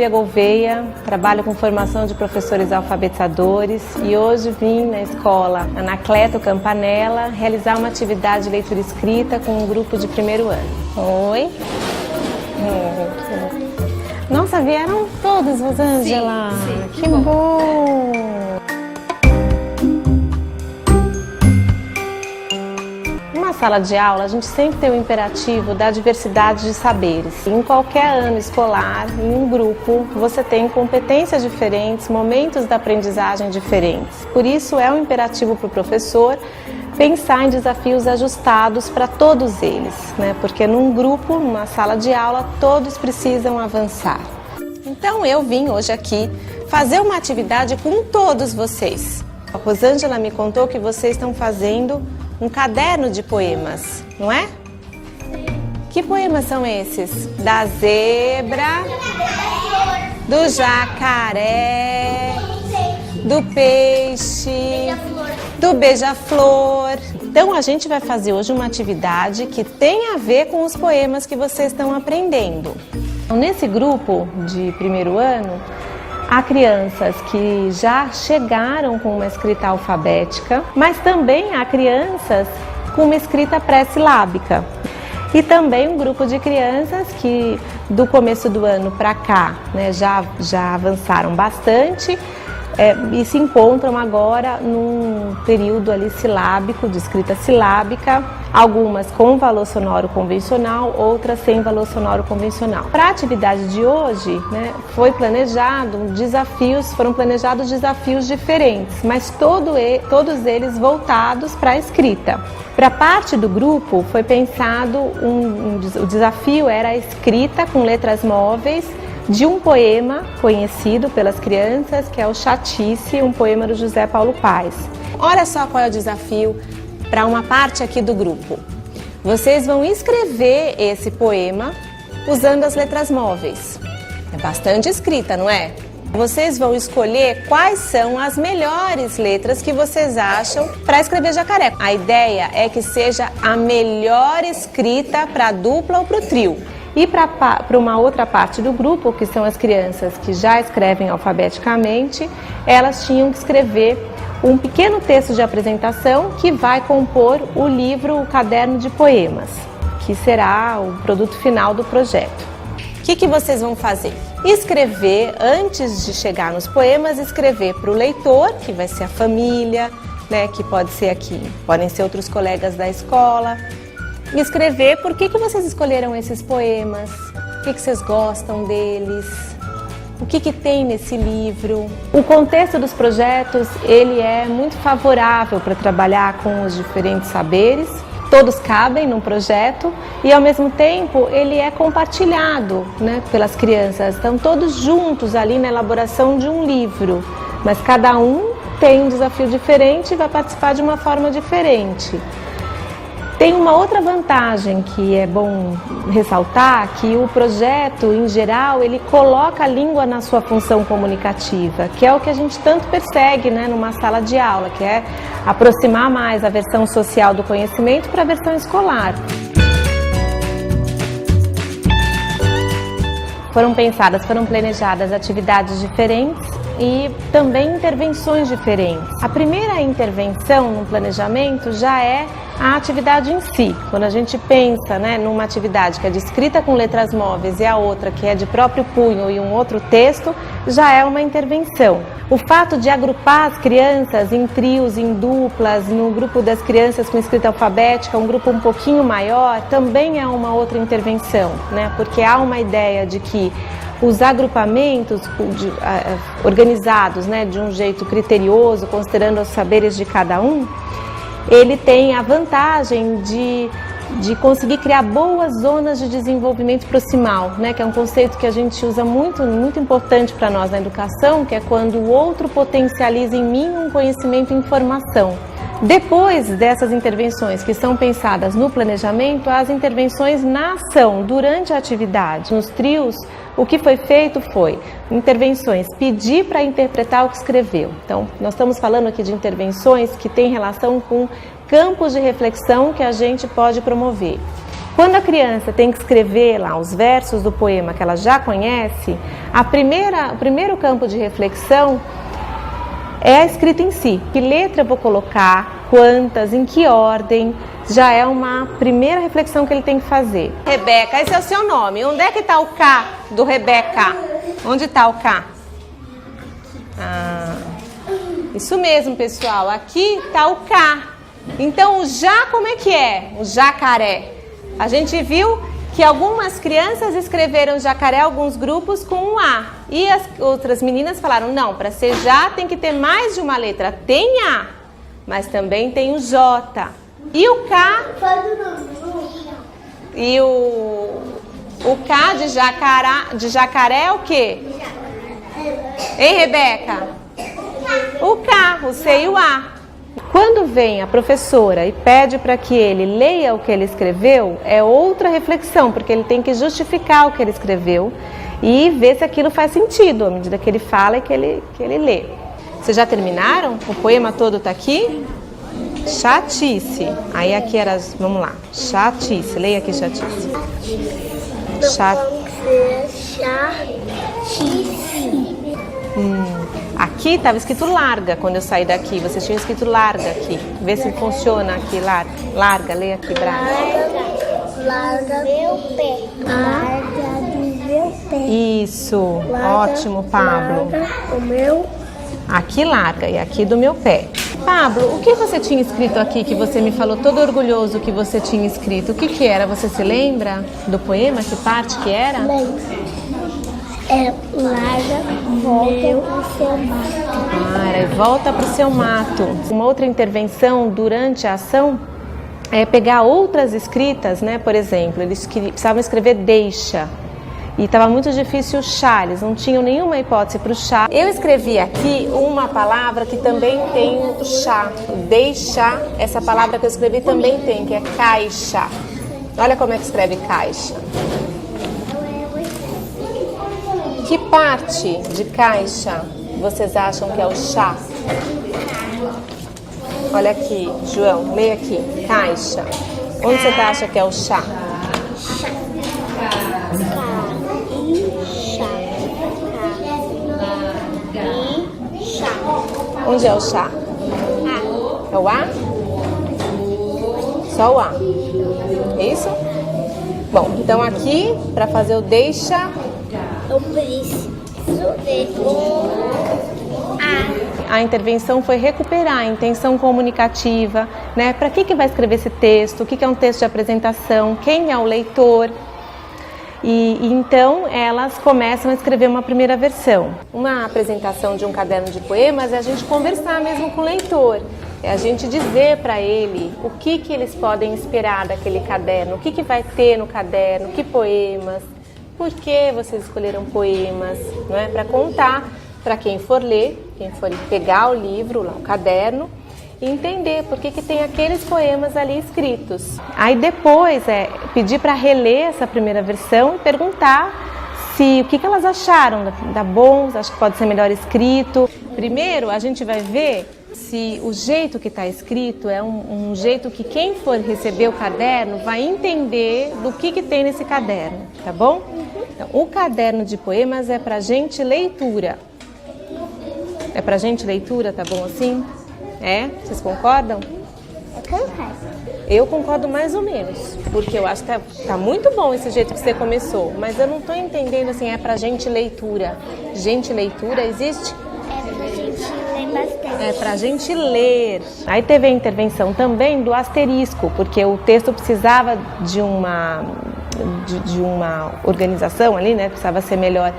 Silvia Gouveia, trabalho com formação de professores alfabetizadores e hoje vim na escola Anacleto Campanella realizar uma atividade de leitura escrita com um grupo de primeiro ano. Oi! Nossa, vieram todos, Rosângela! Sim, que bom! Na sala de aula, a gente sempre tem o imperativo da diversidade de saberes. Em qualquer ano escolar, em um grupo, você tem competências diferentes, momentos da aprendizagem diferentes. Por isso, é um imperativo para o professor pensar em desafios ajustados para todos eles, né? Porque num grupo, numa sala de aula, todos precisam avançar. Então, eu vim hoje aqui fazer uma atividade com todos vocês. A Rosângela me contou que vocês estão fazendo um caderno de poemas, não é? Que poemas são esses? Da zebra, do jacaré, do peixe, do beija-flor. Então a gente vai fazer hoje uma atividade que tem a ver com os poemas que vocês estão aprendendo. Então, nesse grupo de primeiro ano, há crianças que já chegaram com uma escrita alfabética, mas também há crianças com uma escrita pré-silábica. E também um grupo de crianças que do começo do ano para cá, né, já avançaram bastante e se encontram agora num período ali silábico, de escrita silábica, algumas com valor sonoro convencional, outras sem valor sonoro convencional. Para a atividade de hoje, né, foram planejados desafios diferentes, mas todos eles voltados para a escrita. Para parte do grupo foi pensado, o desafio era a escrita com letras móveis de um poema conhecido pelas crianças, que é o Chatice, um poema do José Paulo Paes. Olha só qual é o desafio para uma parte aqui do grupo. Vocês vão escrever esse poema usando as letras móveis. É bastante escrita, não é? Vocês vão escolher quais são as melhores letras que vocês acham para escrever jacaré. A ideia é que seja a melhor escrita para a dupla ou para o trio. E para uma outra parte do grupo, que são as crianças que já escrevem alfabeticamente, elas tinham que escrever um pequeno texto de apresentação que vai compor o livro, o caderno de poemas, que será o produto final do projeto. O que vocês vão fazer? Escrever, antes de chegar nos poemas, escrever para o leitor, que vai ser a família, né, que pode ser aqui, podem ser outros colegas da escola. Escrever por que vocês escolheram esses poemas, o que vocês gostam deles, o que tem nesse livro. O contexto dos projetos, ele é muito favorável para trabalhar com os diferentes saberes, todos cabem num projeto e ao mesmo tempo ele é compartilhado, né, pelas crianças, estão todos juntos ali na elaboração de um livro, mas cada um tem um desafio diferente e vai participar de uma forma diferente. Tem uma outra vantagem que é bom ressaltar, que o projeto, em geral, ele coloca a língua na sua função comunicativa, que é o que a gente tanto persegue, né, numa sala de aula, que é aproximar mais a versão social do conhecimento para a versão escolar. Foram planejadas atividades diferentes e também intervenções diferentes. A primeira intervenção no planejamento já é a atividade em si. Quando a gente pensa, né, numa atividade que é de escrita com letras móveis e a outra que é de próprio punho e um outro texto, já é uma intervenção. O fato de agrupar as crianças em trios, em duplas, no grupo das crianças com escrita alfabética, um grupo um pouquinho maior, também é uma outra intervenção, né? Porque há uma ideia de que os agrupamentos organizados, né, de um jeito criterioso, considerando os saberes de cada um, ele tem a vantagem de conseguir criar boas zonas de desenvolvimento proximal, né, que é um conceito que a gente usa muito importante para nós na educação, que é quando o outro potencializa em mim um conhecimento e informação. Depois dessas intervenções que são pensadas no planejamento, as intervenções na ação, durante a atividade. Nos trios, o que foi feito foi intervenções, pedir para interpretar o que escreveu. Então, nós estamos falando aqui de intervenções que têm relação com campos de reflexão que a gente pode promover. Quando a criança tem que escrever lá os versos do poema que ela já conhece, o primeiro campo de reflexão é a escrita em si. Que letra eu vou colocar, quantas, em que ordem, já é uma primeira reflexão que ele tem que fazer. Rebeca, esse é o seu nome. Onde é que está o K do Rebeca? Onde está o K? Isso mesmo, pessoal. Aqui está o K. Então, o já, como é que é? O jacaré. A gente viu que algumas crianças escreveram jacaré, alguns grupos, com um A. E as outras meninas falaram, não, para ser já tem que ter mais de uma letra. Tem A, mas também tem o J. E o K... E o K de jacaré é o quê? Hein, Rebeca? O K, o C e o A. Quando vem a professora e pede para que ele leia o que ele escreveu, é outra reflexão, porque ele tem que justificar o que ele escreveu e ver se aquilo faz sentido à medida que ele fala e que ele lê. Vocês já terminaram? O poema todo está aqui? Chatice. Aí aqui era, vamos lá, chatice. Leia aqui chatice. Chatice. Aqui estava escrito larga quando eu saí daqui. Vocês tinham escrito larga aqui. Vê se funciona aqui. Larga, leia aqui, Braga. Larga meu pé. Larga do meu pé. Isso, ótimo, Pablo. Larga o meu. Aqui larga e aqui do meu pé. Pablo, o que você tinha escrito aqui que você me falou todo orgulhoso que você tinha escrito? O que era? Você se lembra do poema? Que parte que era? Lembro. Larga, volta pro seu mato. Era volta pro seu mato. Uma outra intervenção durante a ação é pegar outras escritas, né? Por exemplo, eles precisavam escrever deixa. E estava muito difícil o chá, eles não tinham nenhuma hipótese para o chá. Eu escrevi aqui uma palavra que também tem o chá. Deixa, essa palavra que eu escrevi também tem, que é caixa. Olha como é que escreve caixa. Que parte de caixa vocês acham que é o chá? Olha aqui, João, leia aqui, caixa. Onde você acha que é o chá? Onde é o chá? É o A? Só o A. É isso? Bom, então aqui, para fazer o deixa... Eu preciso de A intervenção foi recuperar a intenção comunicativa, né? Para que vai escrever esse texto? O que é um texto de apresentação? Quem é o leitor? E então elas começam a escrever uma primeira versão. Uma apresentação de um caderno de poemas é a gente conversar mesmo com o leitor. É a gente dizer para ele o que eles podem esperar daquele caderno, o que vai ter no caderno, que poemas, por que vocês escolheram poemas, não é? Para contar para quem for ler, quem for pegar o livro, lá, o caderno, e entender por que tem aqueles poemas ali escritos. Aí depois pedir para reler essa primeira versão e perguntar o que elas acharam, da bom, acho que pode ser melhor escrito. Primeiro a gente vai ver se o jeito que está escrito é um jeito que quem for receber o caderno vai entender do que tem nesse caderno, tá bom? Então, o caderno de poemas é para gente leitura. É pra gente leitura, tá bom assim? É? Vocês concordam? Eu concordo. Eu concordo mais ou menos, porque eu acho que tá muito bom esse jeito que você começou, mas eu não tô entendendo assim, é pra gente leitura. Gente leitura existe? É pra gente ler bastante. É pra gente ler. Aí teve a intervenção também do asterisco, porque o texto precisava de uma organização ali, né? Precisava ser melhor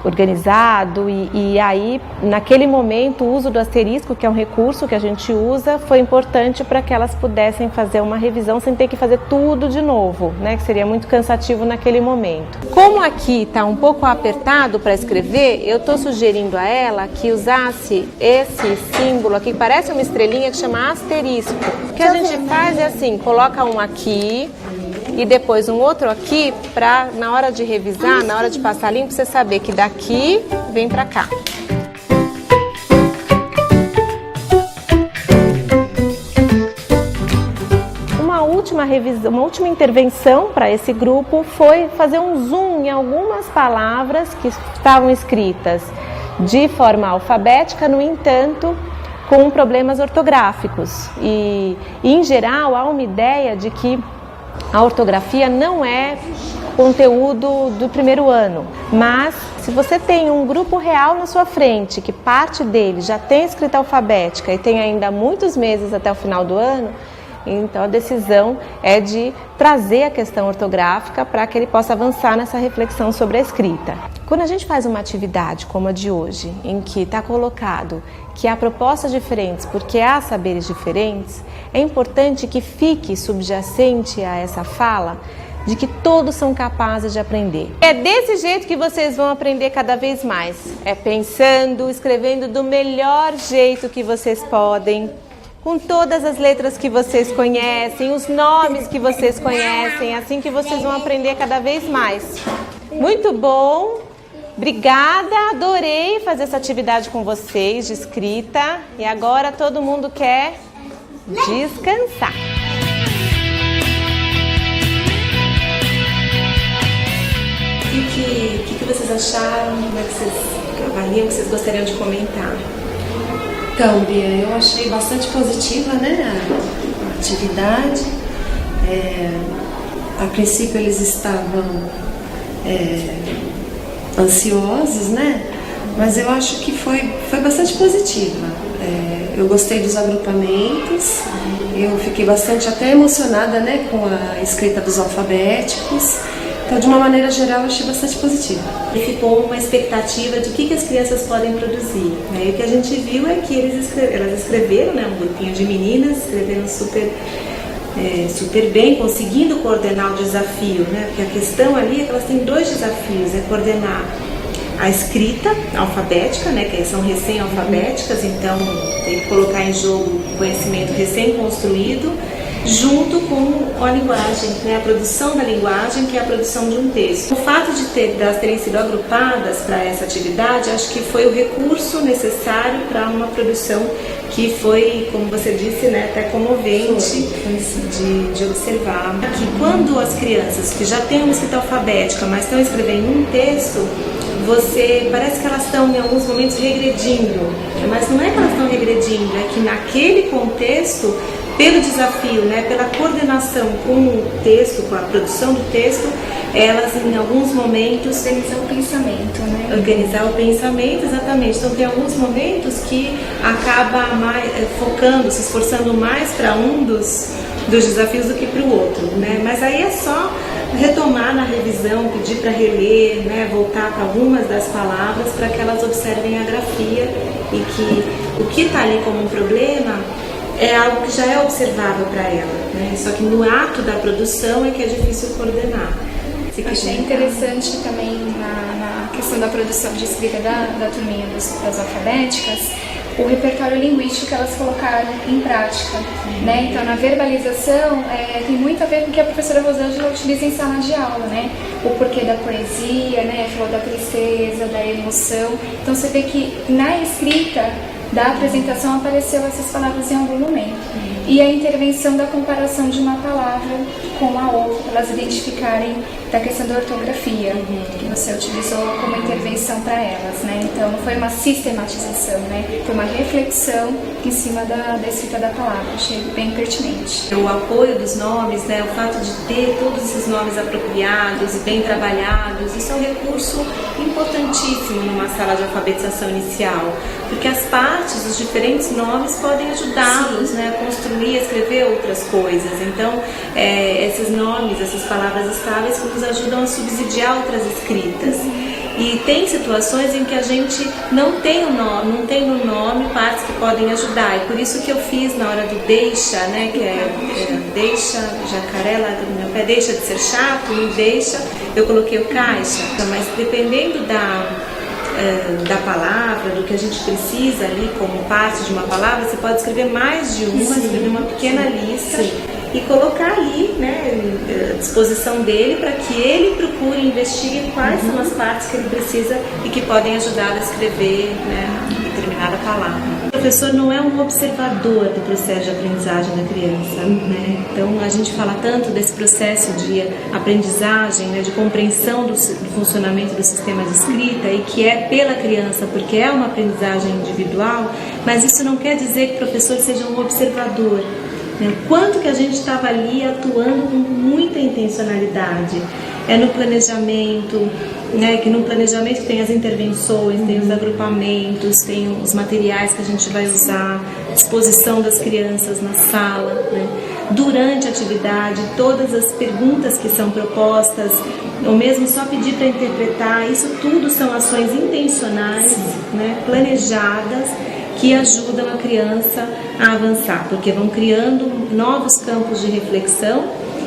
organizado e aí naquele momento o uso do asterisco, que é um recurso que a gente usa, foi importante para que elas pudessem fazer uma revisão sem ter que fazer tudo de novo, né, que seria muito cansativo naquele momento. Como aqui está um pouco apertado para escrever, eu estou sugerindo a ela que usasse esse símbolo aqui, que parece uma estrelinha, que chama asterisco. O que a gente faz é assim, coloca um aqui e depois um outro aqui, para na hora de revisar, na hora de passar limpo, você saber que daqui vem para cá. Uma última última revisão, uma última intervenção para esse grupo foi fazer um zoom em algumas palavras que estavam escritas de forma alfabética, no entanto, com problemas ortográficos. E em geral, há uma ideia de que a ortografia não é conteúdo do primeiro ano, mas se você tem um grupo real na sua frente, que parte dele já tem escrita alfabética e tem ainda muitos meses até o final do ano, então a decisão é de trazer a questão ortográfica para que ele possa avançar nessa reflexão sobre a escrita. Quando a gente faz uma atividade como a de hoje, em que está colocado que há propostas diferentes porque há saberes diferentes, é importante que fique subjacente a essa fala de que todos são capazes de aprender. É desse jeito que vocês vão aprender cada vez mais. É pensando, escrevendo do melhor jeito que vocês podem, com todas as letras que vocês conhecem, os nomes que vocês conhecem, assim que vocês vão aprender cada vez mais. Muito bom! Obrigada, adorei fazer essa atividade com vocês de escrita. E agora todo mundo quer descansar. O que vocês acharam? Como é que vocês avaliam, que vocês gostariam de comentar? Então, Bia, eu achei bastante positiva, né, a atividade. A princípio eles estavam ansiosos, né? Mas eu acho que foi bastante positiva. Eu gostei dos agrupamentos, eu fiquei bastante até emocionada, né, com a escrita dos alfabéticos. Então, de uma maneira geral, eu achei bastante positiva. E ficou uma expectativa de o que as crianças podem produzir, né? E o que a gente viu é que elas escreveram, né, um grupinho de meninas, escreveram super bem, conseguindo coordenar o desafio, né? Porque a questão ali é que elas têm dois desafios, é coordenar a escrita alfabética, né, que são recém-alfabéticas, então tem que colocar em jogo conhecimento recém-construído, junto com a linguagem, né, a produção da linguagem, que é a produção de um texto. O fato de elas terem sido agrupadas para essa atividade, acho que foi o recurso necessário para uma produção que foi, como você disse, né, até comovente de observar. Que quando as crianças que já têm uma escrita alfabética, mas estão escrevendo um texto, parece que elas estão em alguns momentos regredindo, mas não é que elas estão regredindo, é que naquele contexto, pelo desafio, né, pela coordenação com o texto, com a produção do texto, elas em alguns momentos... Organizar o pensamento, né? Organizar o pensamento, exatamente. Então tem alguns momentos que acaba focando, se esforçando mais para um dos desafios do que para o outro, né? Mas aí é só retomar na revisão, pedir para reler, né, voltar para algumas das palavras para que elas observem a grafia e que o que está ali como um problema é algo que já é observável para ela, né? Só que no ato da produção é que é difícil coordenar. Achei interessante também na questão da produção de escrita da turminha das alfabéticas, o repertório linguístico que elas colocaram em prática, né? Então, na verbalização, tem muito a ver com o que a professora Rosângela utiliza em sala de aula, né? O porquê da poesia, né? Falou da tristeza, da emoção. Então, você vê que na escrita da apresentação apareceu essas palavras em algum momento. E a intervenção da comparação de uma palavra com a outra, para elas identificarem da questão da ortografia, que você utilizou como intervenção para elas, né? Então, não foi uma sistematização, né? Foi uma reflexão em cima da escrita da palavra. Achei bem pertinente. O apoio dos nomes, né? O fato de ter todos esses nomes apropriados e bem trabalhados, isso é um recurso importantíssimo numa sala de alfabetização inicial, porque as partes, os diferentes nomes podem ajudá-los, né, a construir, a escrever outras coisas. Então, esses nomes, essas palavras estáveis que nos ajudam a subsidiar outras escritas. E tem situações em que a gente não tem no nome partes que podem ajudar. E por isso que eu fiz na hora do deixa, né, que deixa, jacaré lá do meu pé, deixa de ser chato, e deixa, eu coloquei o caixa. Mas dependendo da palavra, do que a gente precisa ali como parte de uma palavra, você pode escrever mais de uma, escrever uma pequena lista e colocar ali, né, à disposição dele para que ele procure investigue quais são as partes que ele precisa e que podem ajudar a escrever, né, e determinada palavra. O professor não é um observador do processo de aprendizagem da criança, né? Então a gente fala tanto desse processo de aprendizagem, né, de compreensão do funcionamento do sistema de escrita, e que é pela criança, porque é uma aprendizagem individual, mas isso não quer dizer que o professor seja um observador. Quanto que a gente estava ali atuando com muita intencionalidade. É no planejamento, né, que no planejamento tem as intervenções, tem os agrupamentos, tem os materiais que a gente vai usar, disposição das crianças na sala, né? Durante a atividade, todas as perguntas que são propostas, ou mesmo só pedir para interpretar, isso tudo são ações intencionais, né, planejadas, que ajudam a criança a avançar, porque vão criando novos campos de reflexão,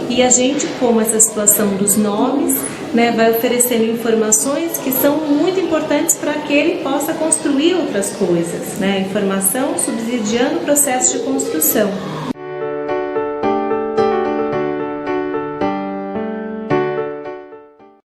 e a gente, como essa situação dos nomes, né, vai oferecendo informações que são muito importantes para que ele possa construir outras coisas, né? Informação subsidiando o processo de construção.